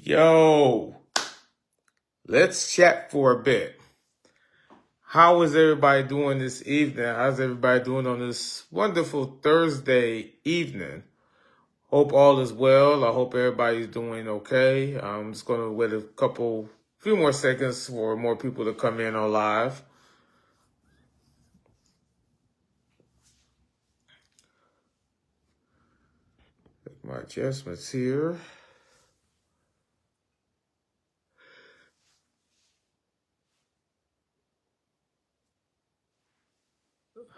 Yo, let's chat for a bit. How is everybody doing this evening? How's everybody doing on this wonderful Thursday evening? Hope all is well. I hope everybody's doing okay. I'm just going to wait few more seconds for more people to come in on live. My adjustments here.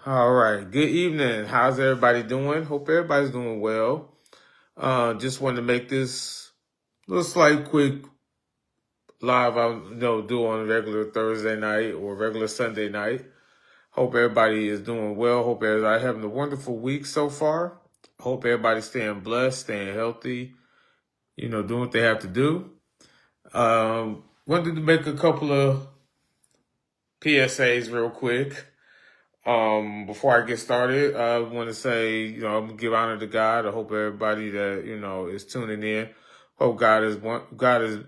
All right. Good evening. How's everybody doing? Hope everybody's doing well. Just wanted to make this little slight quick live I do on a regular Thursday night or regular Sunday night. Hope everybody is doing well. Hope everybody having a wonderful week so far. Hope everybody's staying blessed, staying healthy, doing what they have to do. Wanted to make a couple of PSAs real quick. Before I get started, I want to say, I'm gonna give honor to God. I hope everybody that, is tuning in. Hope God is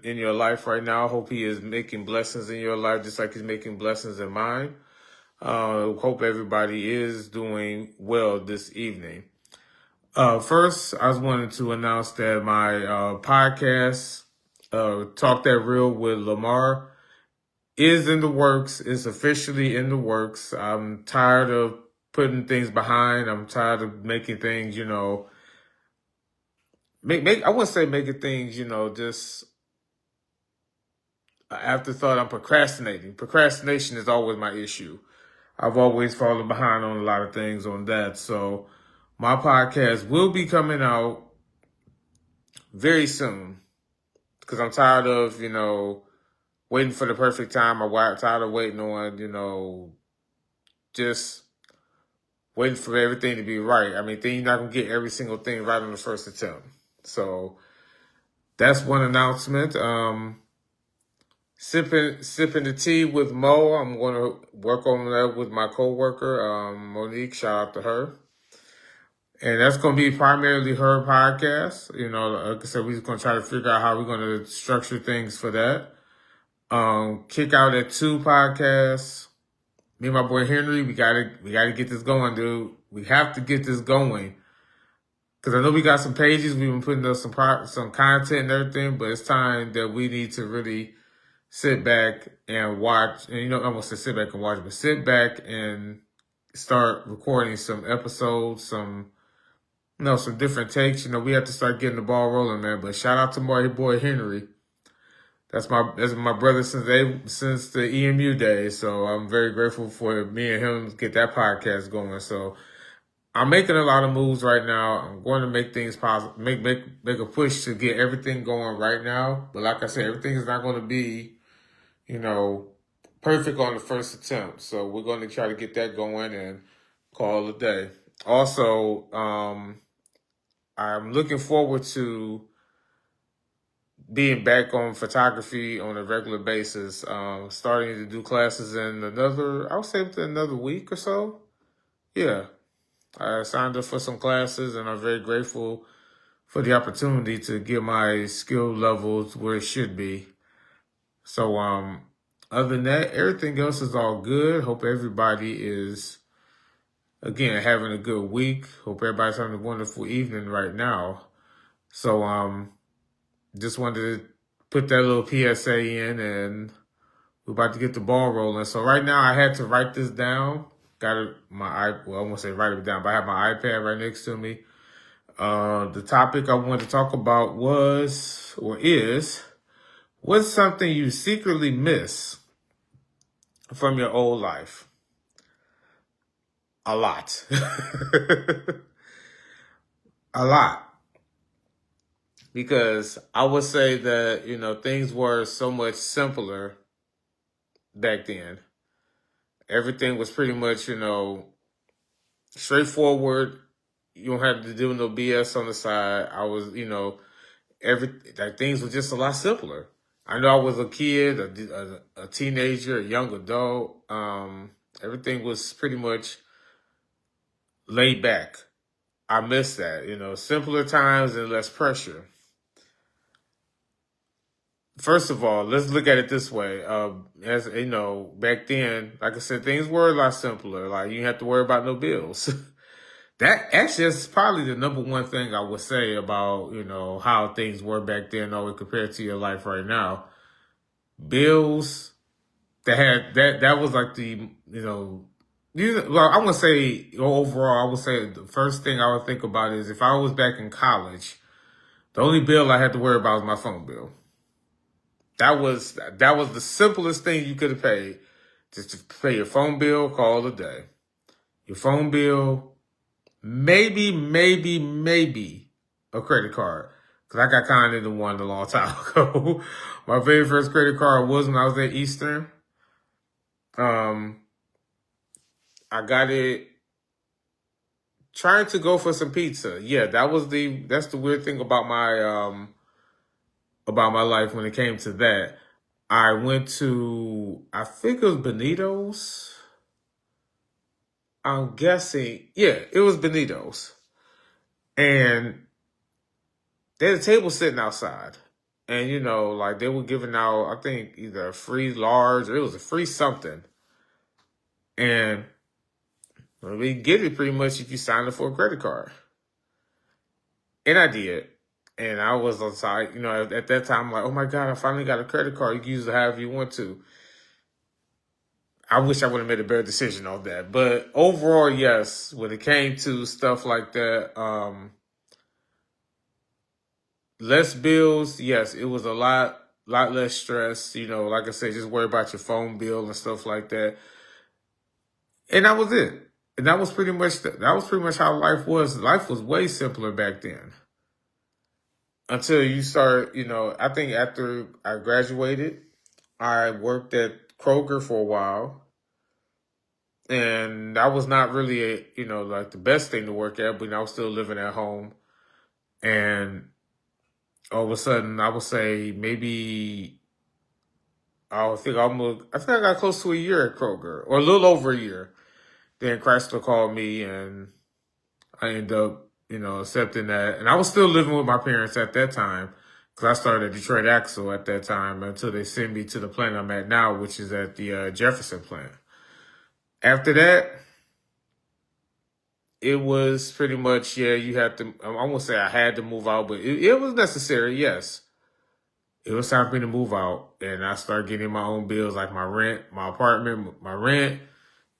in your life right now. Hope He is making blessings in your life, just like He's making blessings in mine. Hope everybody is doing well this evening. First, I just wanted to announce that my podcast, Talk That Real with Lamar, is in the works. It's officially in the works. I'm tired of putting things behind. I'm tired of making things, I wouldn't say making things, just an afterthought. I'm procrastinating. Procrastination is always my issue. I've always fallen behind on a lot of things on that. So my podcast will be coming out very soon because I'm tired of, waiting for the perfect time. I'm tired of waiting on, just waiting for everything to be right. I mean, then you're not going to get every single thing right on the first attempt. So that's one announcement. Sipping the tea with Mo. I'm going to work on that with my coworker, Monique. Shout out to her. And that's going to be primarily her podcast. Like I said, we're just going to try to figure out how we're going to structure things for that. Kick Out at 2 podcasts. Me and my boy Henry, we gotta get this going, dude. We have to get this going. Because I know we got some pages. We've been putting up some content and everything, but it's time that we need to really sit back and watch. And, I won't say sit back and watch, but sit back and start recording some episodes, some different takes. We have to start getting the ball rolling, man. But shout out to my boy Henry. That's my brother since the EMU days. So I'm very grateful for me and him to get that podcast going. So I'm making a lot of moves right now. I'm going to make things possible, make a push to get everything going right now. But like I said, everything is not going to be, perfect on the first attempt. So we're going to try to get that going and call it a day. Also, I'm looking forward to being back on photography on a regular basis, starting to do classes in I would say within another week or so. Yeah, I signed up for some classes and I'm very grateful for the opportunity to get my skill levels where it should be. So, other than that, everything else is all good. Hope everybody is, again, having a good week. Hope everybody's having a wonderful evening right now. So, just wanted to put that little PSA in, and we're about to get the ball rolling. So right now, I had to write this down. I won't say write it down, but I have my iPad right next to me. The topic I wanted to talk about is, what's something you secretly miss from your old life? A lot. A lot. Because I would say that, things were so much simpler back then. Everything was pretty much, straightforward. You don't have to do no BS on the side. I was, things were just a lot simpler. I know I was a kid, a teenager, a young adult. Everything was pretty much laid back. I miss that, simpler times and less pressure. first of all, let's look at it this way. As you know, back then, like I said, things were a lot simpler. Like you didn't have to worry about no bills. That actually is probably the number one thing I would say about, how things were back then, always compared to your life right now. Bills that was like well, I would say overall, I would say the first thing I would think about is if I was back in college, the only bill I had to worry about was my phone bill. That was the simplest thing you could have paid. Just to pay your phone bill, call a day. Your phone bill, maybe a credit card. Cause I got kind into one a long time ago. My very first credit card was when I was at Eastern. Um, I got it trying to go for some pizza. Yeah, that's the weird thing about my life when it came to that. I went to, I think it was Benito's. I'm guessing, yeah, it was Benito's. And they had a table sitting outside. And, like they were giving out, I think, either a free large or it was a free something. And we get it pretty much if you sign up for a credit card. And I did. And I was on site, at that time, I'm like, oh my God, I finally got a credit card. You can use it however you want to. I wish I would have made a better decision on that. But overall, yes, when it came to stuff like that, less bills, yes, it was a lot less stress. Like I said, just worry about your phone bill and stuff like that. And that was it. And that was pretty much how life was. Life was way simpler back then. Until you start, I think after I graduated, I worked at Kroger for a while. And that was not really like the best thing to work at, but I was still living at home. And all of a sudden, I would say maybe I think I got close to a year at Kroger, or a little over a year. Then Chrysler called me, and I ended up, accepting that. And I was still living with my parents at that time because I started at Detroit Axle at that time until they sent me to the plant I'm at now, which is at the Jefferson plant. After that, it was pretty much, yeah, you had to, I won't say I had to move out, but it was necessary, yes. It was time for me to move out, and I started getting my own bills, like my rent, my apartment, my rent.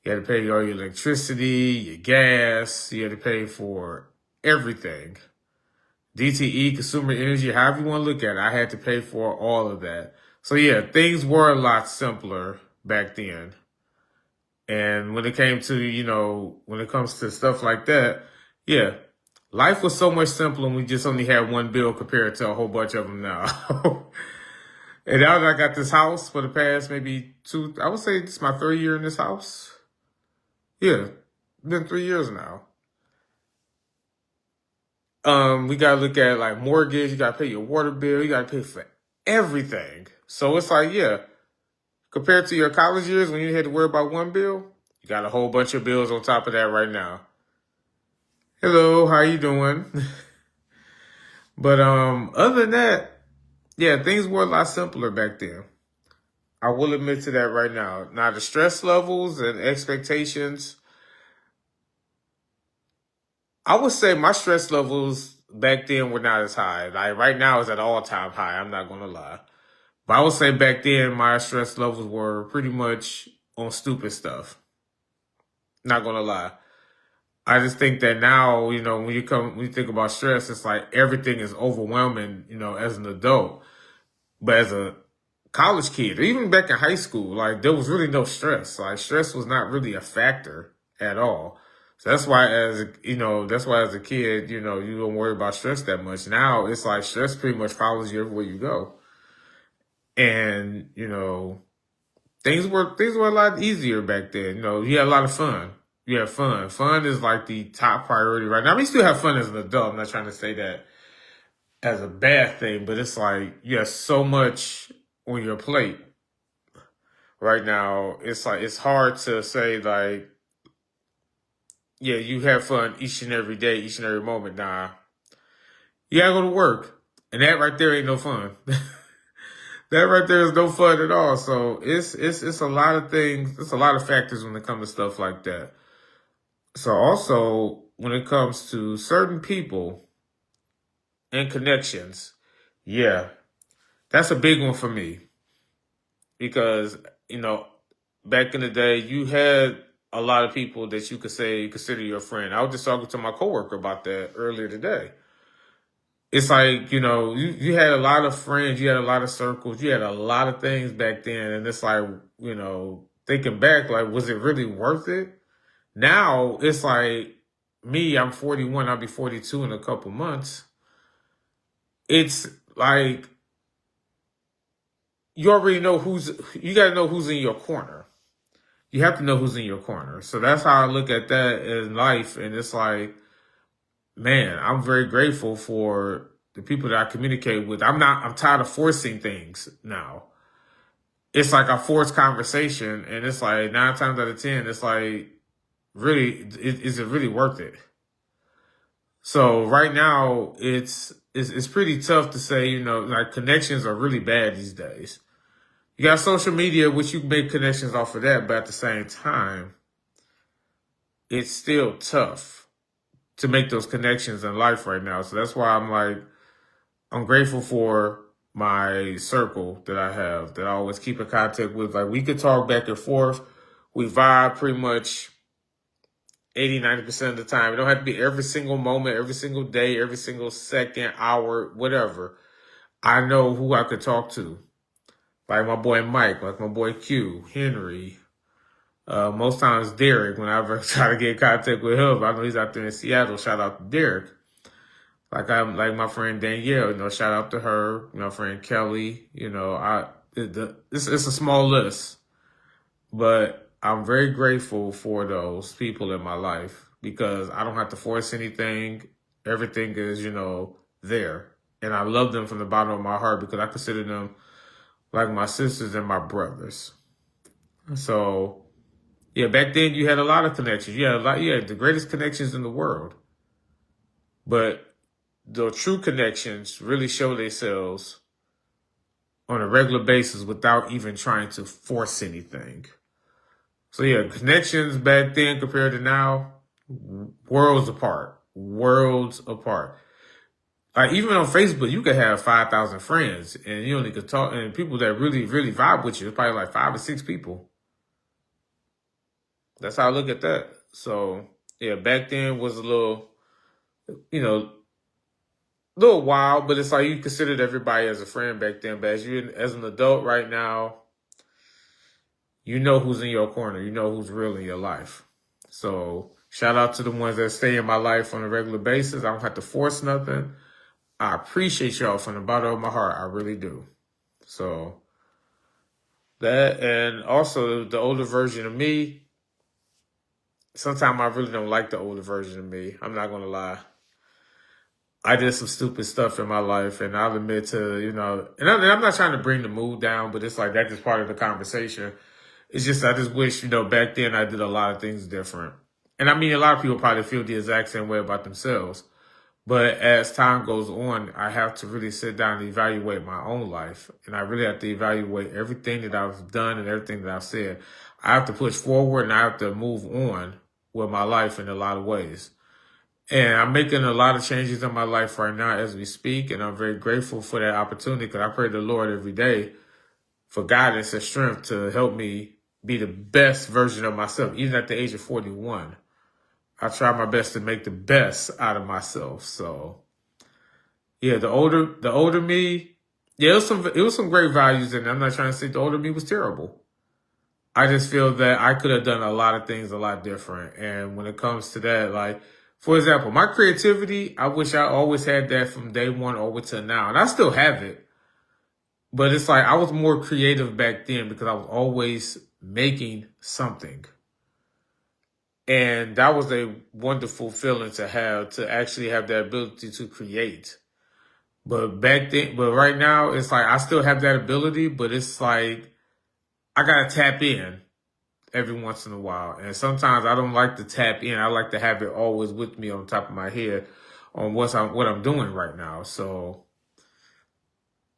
You had to pay all your electricity, your gas. You had to pay for everything. DTE, consumer energy, however you want to look at it, I had to pay for all of that. So yeah, things were a lot simpler back then. And when it came to, when it comes to stuff like that, yeah, life was so much simpler and we just only had one bill compared to a whole bunch of them now. And now that I got this house for the past maybe I would say it's my third year in this house. Yeah, been 3 years now. We gotta look at like mortgage, you gotta pay your water bill, you gotta pay for everything. So it's like, yeah, compared to your college years when you had to worry about one bill, you got a whole bunch of bills on top of that right now. Hello, how you doing? But other than that, yeah, things were a lot simpler back then. I will admit to that right now. Now the stress levels and expectations, I would say my stress levels back then were not as high. Like right now it's at an all-time high, I'm not gonna lie. But I would say back then my stress levels were pretty much on stupid stuff. Not gonna lie. I just think that now, when you think about stress, it's like everything is overwhelming, as an adult. But as a college kid, or even back in high school, like there was really no stress. Like stress was not really a factor at all. So that's why as a kid, you don't worry about stress that much. Now it's like stress pretty much follows you everywhere you go. And, things were a lot easier back then. You had a lot of fun. You had fun. Fun is like the top priority right now. We still have fun as an adult. I'm not trying to say that as a bad thing, but it's like you have so much on your plate right now. It's like it's hard to say like, yeah, you have fun each and every day, each and every moment. Nah, you gotta go to work, and that right there ain't no fun. That right there is no fun at all. So it's a lot of things. It's a lot of factors when it comes to stuff like that. So also when it comes to certain people and connections, yeah, that's a big one for me because you know back in the day you had a lot of people that you could say consider your friend. I was just talking to my coworker about that earlier today. It's like, you had a lot of friends, you had a lot of circles, you had a lot of things back then. And it's like, thinking back, like, was it really worth it? Now it's like me, I'm 41, I'll be 42 in a couple months. It's like, you already know you got to know who's in your corner. You have to know who's in your corner. So that's how I look at that in life. And it's like, man, I'm very grateful for the people that I communicate with. I'm tired of forcing things now. It's like I force conversation and it's like 9 times out of 10, it's like, really, is it really worth it? So right now it's pretty tough to say, like connections are really bad these days. You got social media, which you can make connections off of that, but at the same time, it's still tough to make those connections in life right now. So that's why I'm grateful for my circle that I have, that I always keep in contact with. Like we could talk back and forth. We vibe pretty much 80-90% of the time. It don't have to be every single moment, every single day, every single second, hour, whatever. I know who I could talk to. Like my boy Mike, like my boy Q, Henry, most times Derek, whenever I try to get in contact with him. I know he's out there in Seattle. Shout out to Derek. Like my friend Danielle, shout out to her, my friend Kelly, it's a small list, but I'm very grateful for those people in my life because I don't have to force anything. Everything is, there. And I love them from the bottom of my heart because I consider them like my sisters and my brothers. So, yeah, back then you had a lot of connections. You had the greatest connections in the world. But the true connections really show themselves on a regular basis without even trying to force anything. So yeah, connections back then compared to now, worlds apart. Worlds apart. Like even on Facebook, you could have 5,000 friends and you only could talk, and people that really, really vibe with you, it's probably like 5 or 6 people. That's how I look at that. So yeah, back then was a little, little wild, but it's like you considered everybody as a friend back then. But as an adult right now, you know who's in your corner. You know who's real in your life. So shout out to the ones that stay in my life on a regular basis. I don't have to force nothing. I appreciate y'all from the bottom of my heart. I really do. So that, and also the older version of me, sometimes I really don't like the older version of me. I'm not going to lie. I did some stupid stuff in my life, and I'll admit to, and I'm not trying to bring the mood down, but it's like that's just part of the conversation. It's just, I just wish, back then I did a lot of things different. And I mean, a lot of people probably feel the exact same way about themselves. But as time goes on, I have to really sit down and evaluate my own life. And I really have to evaluate everything that I've done and everything that I've said. I have to push forward and I have to move on with my life in a lot of ways. And I'm making a lot of changes in my life right now as we speak. And I'm very grateful for that opportunity because I pray to the Lord every day for guidance and strength to help me be the best version of myself. Even at the age of 41, I try my best to make the best out of myself. So yeah, the older me, yeah, it was some great values in it. I'm not trying to say the older me was terrible. I just feel that I could have done a lot of things a lot different. And when it comes to that, like, for example, my creativity, I wish I always had that from day one over to now. And I still have it. But it's like I was more creative back then because I was always making something. And that was a wonderful feeling to actually have that ability to create. But right now, it's like I still have that ability, but it's like I gotta tap in every once in a while. And sometimes I don't like to tap in. I like to have it always with me on top of my head on what I'm doing right now. So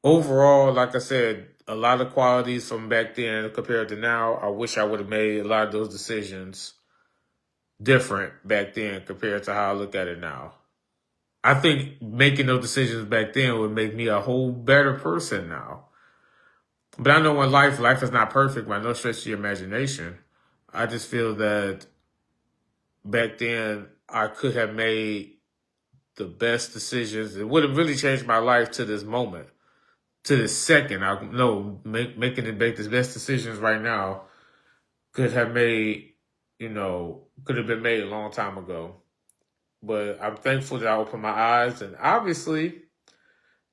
overall, like I said, a lot of qualities from back then compared to now. I wish I would have made a lot of those decisions different back then compared to how I look at it now. I think making those decisions back then would make me a whole better person now. But I know in life is not perfect by no stretch of the imagination. I just feel that back then I could have made the best decisions. It would have really changed my life to this moment, to this second. I know making it make the best decisions right now could have made, could have been made a long time ago. But I'm thankful that I opened my eyes, and obviously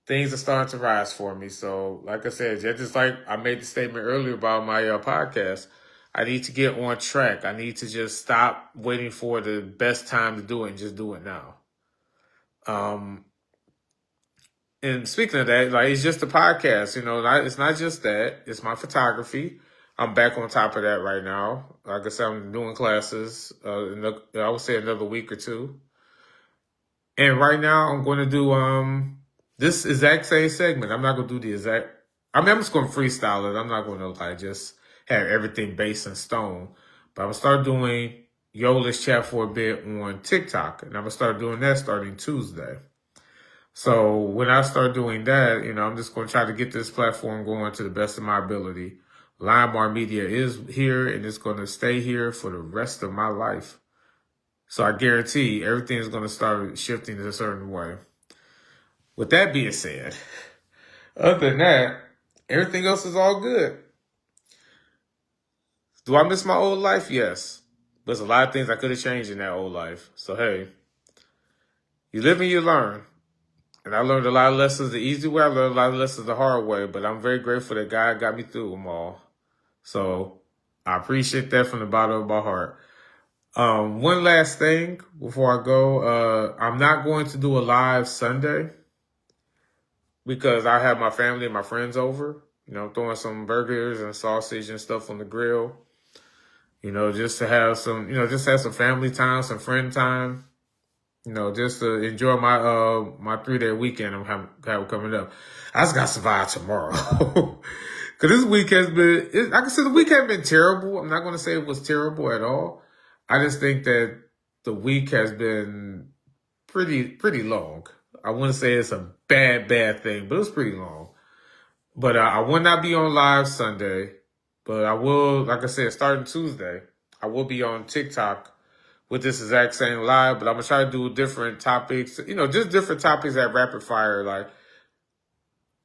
things are starting to rise for me. So, like I said, just like I made the statement earlier about my podcast, I need to get on track. I need to just stop waiting for the best time to do it and just do it now. And speaking of that, like, it's just a podcast, it's not just that. It's my photography. I'm back on top of that right now. Like I said, I'm doing classes, I would say another week or two. And right now I'm going to do, this exact same segment. I'm not going to do the exact, I'm just going to freestyle it. I'm not going to just have everything based in stone. But I'm going to start doing Yo, let's chat for a bit on TikTok. And I'm going to start doing that starting Tuesday. So when I start doing that, I'm just going to try to get this platform going to the best of my ability. LionBar Media is here and it's going to stay here for the rest of my life. So I guarantee everything is going to start shifting in a certain way. With that being said, other than that, everything else is all good. Do I miss my old life? Yes. But there's a lot of things I could have changed in that old life. So, hey, you live and you learn. And I learned a lot of lessons the easy way. I learned a lot of lessons the hard way. But I'm very grateful that God got me through them all. So I appreciate that from the bottom of my heart. One last thing before I go. I'm not going to do a live Sunday because I have my family and my friends over. Throwing some burgers and sausage and stuff on the grill. Just to have some, just have some family time, some friend time. Just to enjoy my 3-day weekend I'm having coming up. I just got to survive tomorrow. Because this week has been, like I said, the week hasn't been terrible. I'm not going to say it was terrible at all. I just think that the week has been pretty long. I wouldn't say it's a bad thing, but it's pretty long. But I will not be on live Sunday. But I will, like I said, starting Tuesday, I will be on TikTok with this exact same live, but I'm going to try to do different topics, just different topics at rapid fire. Like,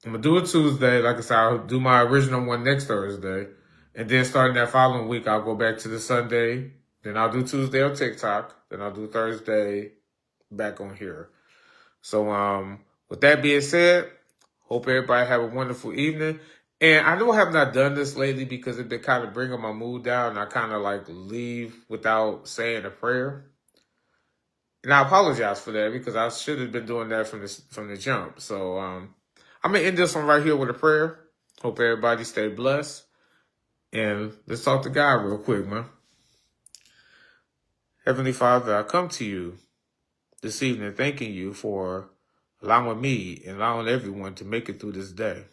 I'm going to do it Tuesday. Like I said, I'll do my original one next Thursday. And then starting that following week, I'll go back to the Sunday. Then I'll do Tuesday on TikTok. Then I'll do Thursday back on here. So, with that being said, hope everybody have a wonderful evening. And I know I have not done this lately because it's been kind of bringing my mood down. And I kind of leave without saying a prayer. And I apologize for that because I should have been doing that from the jump. So I'm going to end this one right here with a prayer. Hope everybody stay blessed. And let's talk to God real quick, man. Heavenly Father, I come to you this evening thanking you for allowing me and allowing everyone to make it through this day.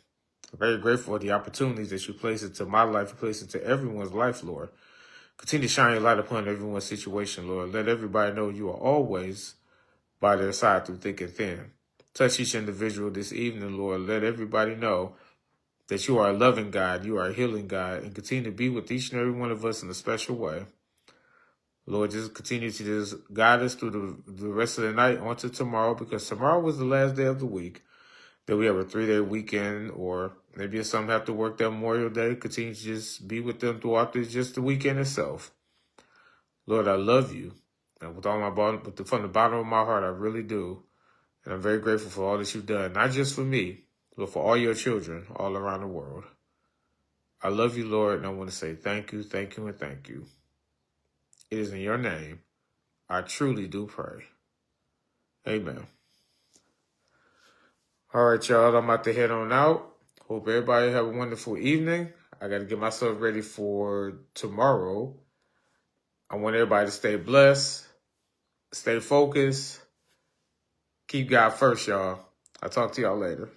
I'm very grateful for the opportunities that you place into my life, you place into everyone's life, Lord. Continue to shine your light upon everyone's situation, Lord. Let everybody know you are always by their side through thick and thin. Touch each individual this evening, Lord. Let everybody know that you are a loving God, you are a healing God, and continue to be with each and every one of us in a special way. Lord, just continue to just guide us through the rest of the night onto tomorrow, because tomorrow was the last day of the week. That we have a 3-day weekend, or maybe some have to work that Memorial Day. Continue to just be with them throughout just the weekend itself. Lord, I love you. And with all my from the bottom of my heart, I really do. And I'm very grateful for all that you've done, not just for me, but for all your children all around the world. I love you, Lord, and I want to say thank you, and thank you. It is in your name I truly do pray. Amen. All right, y'all, I'm about to head on out. Hope everybody have a wonderful evening. I got to get myself ready for tomorrow. I want everybody to stay blessed, stay focused, keep God first, y'all. I'll talk to y'all later.